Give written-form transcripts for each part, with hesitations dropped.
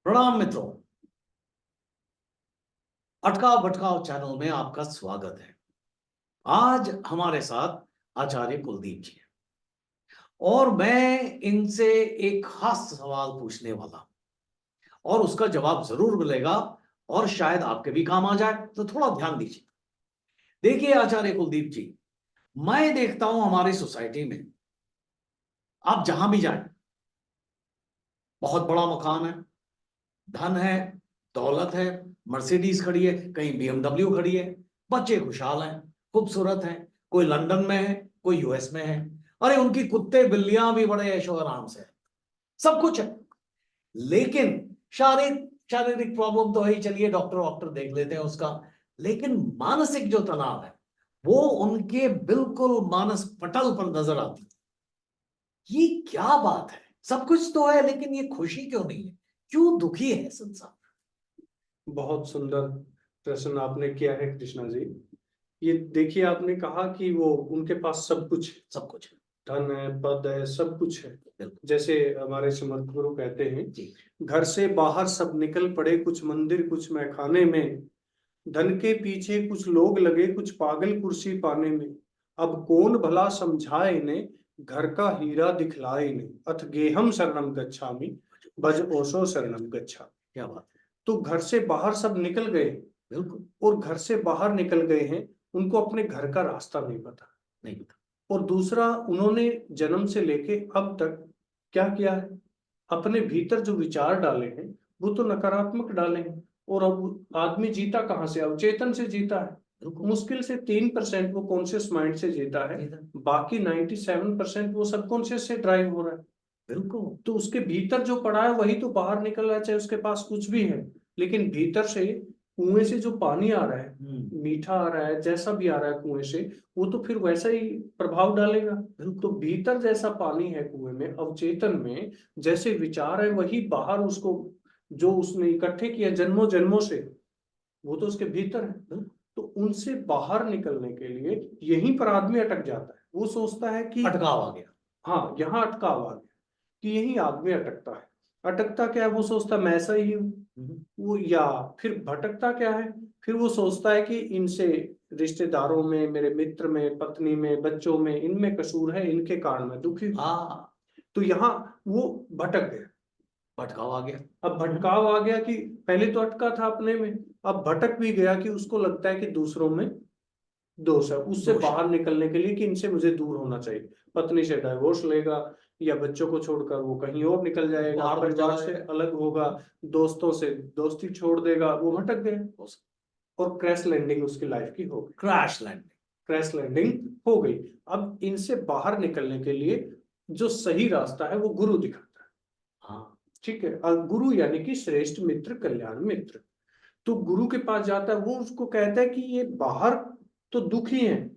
प्रणाम मित्रों, अटकाव भटकाव चैनल में आपका स्वागत है। आज हमारे साथ आचार्य कुलदीप जी हैं और मैं इनसे एक खास सवाल पूछने वाला हूं और उसका जवाब जरूर मिलेगा और शायद आपके भी काम आ जाए, तो थोड़ा ध्यान दीजिए। देखिए आचार्य कुलदीप जी, मैं देखता हूं हमारी सोसाइटी में आप जहां भी जाएं, बहुत बड़ा मकान है, धन है, दौलत है, मर्सिडीज खड़ी है, कहीं बीएमडब्ल्यू खड़ी है, बच्चे खुशहाल हैं, खूबसूरत हैं, कोई लंदन में है, कोई यूएस में है, अरे उनकी कुत्ते बिल्लियां भी बड़े ऐशो आराम से, सब कुछ है। लेकिन शारीरिक शारीरिक प्रॉब्लम तो है ही, चलिए डॉक्टर वॉक्टर देख लेते हैं उसका। लेकिन मानसिक जो तनाव है वो उनके बिल्कुल मानस पटल पर नजर आती है। ये क्या बात है? सब कुछ तो है लेकिन ये खुशी क्यों नहीं है? क्यों दुखी है संसार? बहुत सुंदर प्रश्न आपने किया है कृष्णा जी। ये देखिए, आपने कहा कि वो उनके पास सब कुछ है, सब कुछ है, धन है, पद है, सब कुछ है। बिल्कुल जैसे हमारे समर्थ गुरु कहते हैं, जी। घर से बाहर सब निकल पड़े, कुछ मंदिर कुछ मैखाने में, धन के पीछे कुछ लोग लगे, कुछ पागल कुर्सी पाने में। अब कौन भला समझाए इन्हें, घर का हीरा दिखलाए इन्हें। अथ गेहम शरणम गच्छामि, भज ओशो शरणम गच्छामि। क्या बात है, तो घर से बाहर सब निकल गए, बिल्कुल और घर से बाहर निकल गए हैं, उनको अपने घर का रास्ता नहीं पता। नहीं पता। और दूसरा, उन्होंने जन्म से लेके अब तक क्या किया है, अपने भीतर जो विचार डाले हैं वो तो नकारात्मक डाले हैं। और अब आदमी जीता कहाँ से, अवचेतन से जीता है। बिल्कुल मुश्किल से 3% वो कॉन्शियस माइंड से जीता है, बाकी 97% वो सबकॉन्शियस से ड्राइव हो रहा है। बिल्कुल तो उसके भीतर जो पड़ा है वही तो बाहर निकल रहा है, चाहे उसके पास कुछ भी है। लेकिन भीतर से, कुएं से जो पानी आ रहा है, मीठा आ रहा है, जैसा भी आ रहा है कुएं से, वो तो फिर वैसा ही प्रभाव डालेगा। तो भीतर जैसा पानी है कुएं में, अवचेतन में जैसे विचार है, वही बाहर उसको जो उसने इकट्ठे किया जन्मों जन्मों से, वो तो उसके भीतर है। तो उनसे बाहर निकलने के लिए यहीं पर आदमी अटक जाता है। वो सोचता है कि अटकाव आ गया। हाँ, यहाँ अटकाव आ गया, कि यही आदमी अटकता है। अटकता क्या है, वो सोचता मैं ऐसा ही हूँ वो, या फिर भटकता क्या है, फिर वो सोचता है कि इनसे, रिश्तेदारों में, मेरे मित्र में, पत्नी में, बच्चों में, इनमें कसूर है, इनके कारण मैं दुखी हूँ। हाँ, तो यहाँ वो भटक गया। भटकाव आ गया। अब भटकाव आ गया कि पहले तो अटका था अपने में, अब भटक भी गया कि उसको लगता है कि दूसरों में दोष है। उससे दोष है। बाहर निकलने के लिए कि इनसे मुझे दूर होना चाहिए, पत्नी से डाइवोर्स लेगा, या बच्चों को छोड़कर वो कहीं और निकल जाएगा, बाहर निकल परिवार से जाएगा। अलग होगा, दोस्तों से दोस्ती छोड़ देगा, वो भटक गया। और क्रैश लैंडिंग उसकी लाइफ की हो गई। Crash landing. क्रैश लैंडिंग हो गई। अब इनसे बाहर निकलने के लिए जो सही रास्ता है वो गुरु दिखाता है। हाँ, ठीक है, और गुरु यानी कि श्रेष्ठ मित्र, कल्याण मित्र। तो गुरु के पास जाता है, वो उसको कहता है कि ये बाहर तो दुखी है,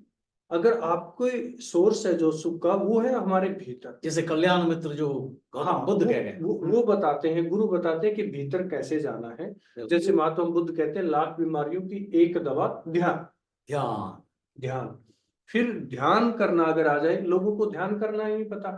अगर आपको सोर्स है जो सुख का, वो है हमारे भीतर। जैसे कल्याण मित्र जो हाँ, गौतम बुद्ध कह गए। वो बताते हैं, गुरु बताते हैं कि भीतर कैसे जाना है। जैसे महात्मा बुद्ध कहते हैं, लाख बीमारियों की एक दवा ध्यान। ध्यान। ध्यान, फिर ध्यान करना अगर आ जाए, लोगों को ध्यान करना ही नहीं पता,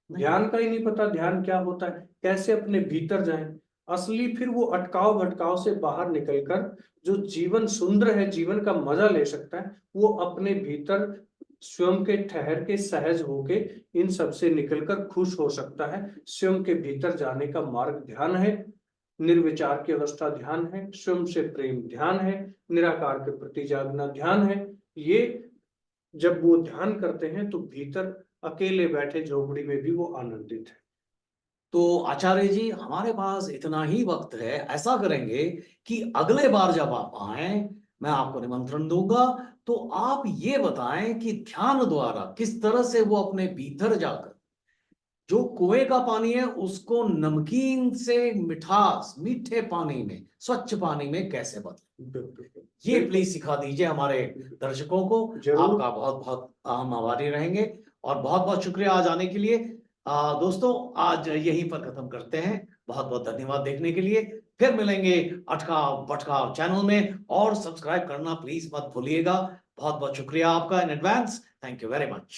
ध्यान का ही नहीं पता, ध्यान क्या होता है, कैसे अपने भीतर जाएं असली, फिर वो अटकाव भटकाव से बाहर निकलकर जो जीवन सुंदर है, जीवन का मजा ले सकता है, वो अपने भीतर स्वयं के ठहर के, सहज होके इन सब से निकलकर खुश हो सकता है। स्वयं के भीतर जाने का मार्ग ध्यान है, निर्विचार की अवस्था ध्यान है, स्वयं से प्रेम ध्यान है, निराकार के प्रति जागना ध्यान है। ये जब वो ध्यान करते हैं तो भीतर अकेले बैठे झोपड़ी में भी वो आनंदित है। तो आचार्य जी, हमारे पास इतना ही वक्त है, ऐसा करेंगे कि अगले बार जब आप आए, मैं आपको निमंत्रण दूंगा, तो आप ये बताएं कि ध्यान द्वारा किस तरह से वो अपने भीतर जाकर जो कुएं का पानी है उसको नमकीन से मिठास, मीठे पानी में, स्वच्छ पानी में कैसे बदले, ये प्लीज सिखा दीजिए हमारे दर्शकों को। आपका बहुत बहुत हम आभारी रहेंगे और बहुत बहुत शुक्रिया आज आने के लिए। दोस्तों, आज यहीं पर खत्म करते हैं। बहुत बहुत धन्यवाद देखने के लिए। फिर मिलेंगे अटकाव भटकाव चैनल में, और सब्सक्राइब करना प्लीज मत भूलिएगा। बहुत बहुत शुक्रिया आपका in advance. Thank you very much.